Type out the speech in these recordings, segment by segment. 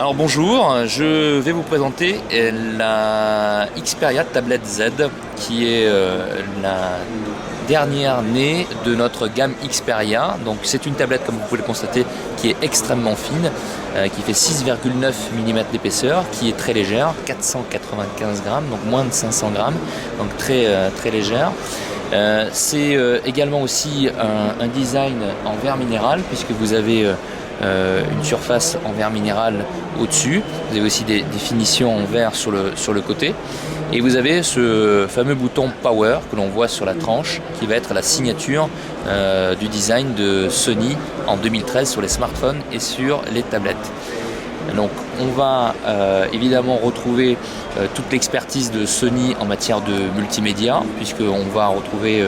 Alors bonjour, je vais vous présenter la Xperia Tablet Z qui est la dernière née de notre gamme Xperia. Donc c'est une tablette, comme vous pouvez le constater, qui est extrêmement fine, qui fait 6,9 mm d'épaisseur, qui est très légère, 495 grammes, donc moins de 500 grammes, donc très légère. C'est également aussi un design en verre minéral, puisque vous avez une surface en verre minéral au-dessus, vous avez aussi des finitions en verre sur le côté, et vous avez ce fameux bouton Power que l'on voit sur la tranche, qui va être la signature du design de Sony en 2013 sur les smartphones et sur les tablettes. Donc on va évidemment retrouver toute l'expertise de Sony en matière de multimédia, puisqu'on va retrouver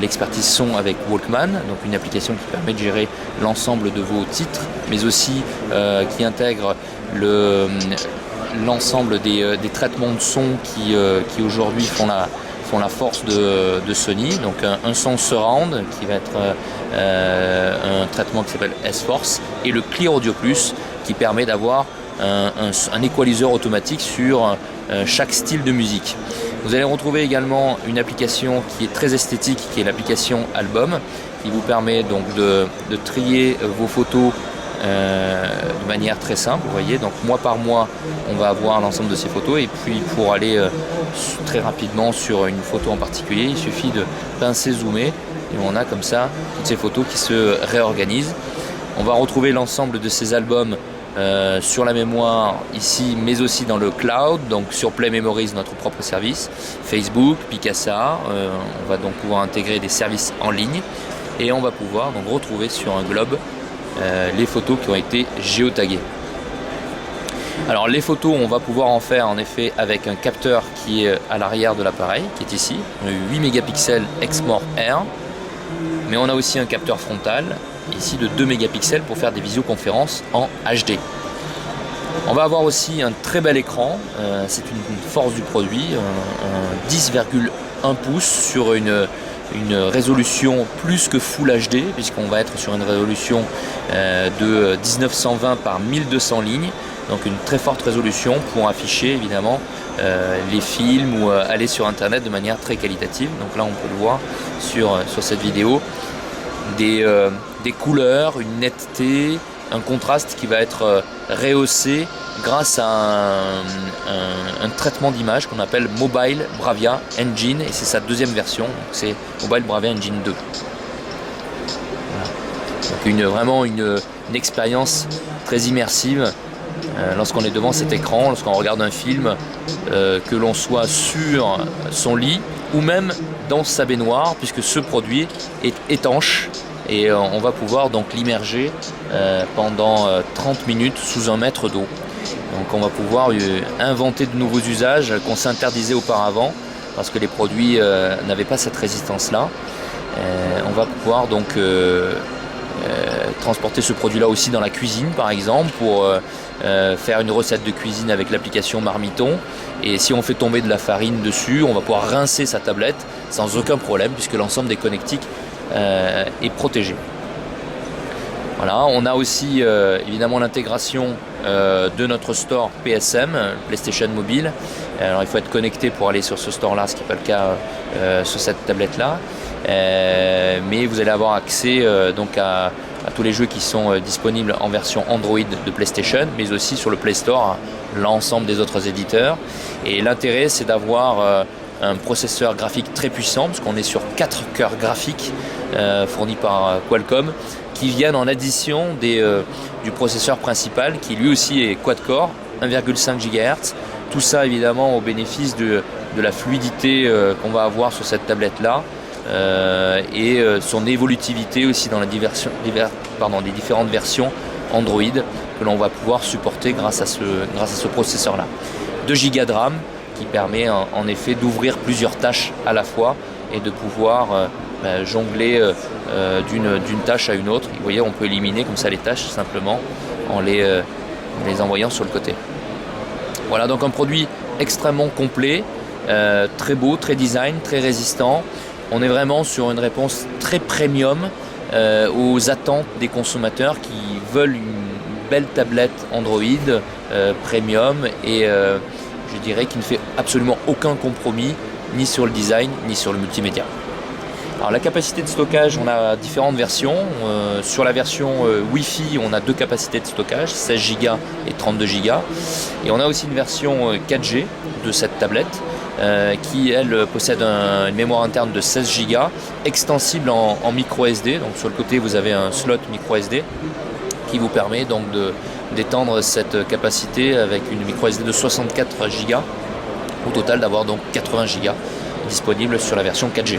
l'expertise son avec Walkman, donc une application qui permet de gérer l'ensemble de vos titres, mais aussi qui intègre l'ensemble des traitements de son qui aujourd'hui font la force de Sony. Donc un son surround qui va être un traitement qui s'appelle S-Force, et le Clear Audio Plus qui permet d'avoir un équaliseur automatique sur chaque style de musique. Vous allez retrouver également une application qui est très esthétique, qui est l'application Album, qui vous permet donc de trier vos photos de manière très simple. Vous voyez, donc mois par mois on va avoir l'ensemble de ces photos, et puis pour aller très rapidement sur une photo en particulier, il suffit de pincer, zoomer, et on a comme ça toutes ces photos qui se réorganisent. On va retrouver l'ensemble de ces albums sur la mémoire ici, mais aussi dans le cloud, donc sur Play Memories, notre propre service, Facebook, Picasa. On va donc pouvoir intégrer des services en ligne, et on va pouvoir donc retrouver sur un globe les photos qui ont été géotaguées. Alors les photos, on va pouvoir en faire en effet avec un capteur qui est à l'arrière de l'appareil, qui est ici, 8 mégapixels Exmor R, mais on a aussi un capteur frontal ici de 2 mégapixels pour faire des visioconférences en HD. On va avoir aussi un très bel écran, c'est une force du produit, un 10,1 pouces sur une résolution plus que Full HD, puisqu'on va être sur une résolution de 1920 par 1200 lignes, donc une très forte résolution pour afficher évidemment les films ou aller sur internet de manière très qualitative. Donc là on peut le voir sur cette vidéo, des couleurs, une netteté, un contraste qui va être rehaussé grâce à un traitement d'image qu'on appelle Mobile Bravia Engine, et c'est sa deuxième version, donc c'est Mobile Bravia Engine 2. Voilà. Donc vraiment une expérience très immersive lorsqu'on est devant cet écran, lorsqu'on regarde un film, que l'on soit sur son lit ou même dans sa baignoire, puisque ce produit est étanche, et on va pouvoir donc l'immerger pendant 30 minutes sous 1 mètre d'eau. Donc on va pouvoir inventer de nouveaux usages qu'on s'interdisait auparavant, parce que les produits n'avaient pas cette résistance-là. On va pouvoir donc transporter ce produit-là aussi dans la cuisine, par exemple, pour faire une recette de cuisine avec l'application Marmiton. Et si on fait tomber de la farine dessus, on va pouvoir rincer sa tablette sans aucun problème, puisque l'ensemble des connectiques est protégé. Voilà, on a aussi évidemment l'intégration de notre store PSM, PlayStation Mobile. Alors il faut être connecté pour aller sur ce store-là, ce qui n'est pas le cas sur cette tablette-là. Mais vous allez avoir accès donc à tous les jeux qui sont disponibles en version Android de PlayStation, mais aussi sur le Play Store, l'ensemble des autres éditeurs. Et l'intérêt, c'est d'avoir un processeur graphique très puissant, parce qu'on est sur 4 cœurs graphiques fournis par Qualcomm, qui viennent en addition du processeur principal, qui lui aussi est quad-core, 1,5 GHz. Tout ça évidemment au bénéfice de la fluidité qu'on va avoir sur cette tablette-là, et son évolutivité aussi dans les différentes versions Android que l'on va pouvoir supporter grâce à ce processeur-là. 2 Go de RAM, qui permet en effet d'ouvrir plusieurs tâches à la fois et de pouvoir jongler d'une tâche à une autre. Vous voyez, on peut éliminer comme ça les tâches simplement en les envoyant sur le côté. Voilà, donc un produit extrêmement complet, très beau, très design, très résistant. On est vraiment sur une réponse très premium aux attentes des consommateurs qui veulent une belle tablette Android premium et je dirais qu'il ne fait absolument aucun compromis ni sur le design ni sur le multimédia. Alors la capacité de stockage, on a différentes versions. Sur la version Wi-Fi, on a deux capacités de stockage, 16 Go et 32 Go. Et on a aussi une version 4G de cette tablette qui, elle, possède une mémoire interne de 16 Go, extensible en micro SD. Donc sur le côté, vous avez un slot micro SD qui vous permet donc d'étendre cette capacité avec une micro SD de 64 Go. Au total, d'avoir donc 80 Go disponibles sur la version 4G.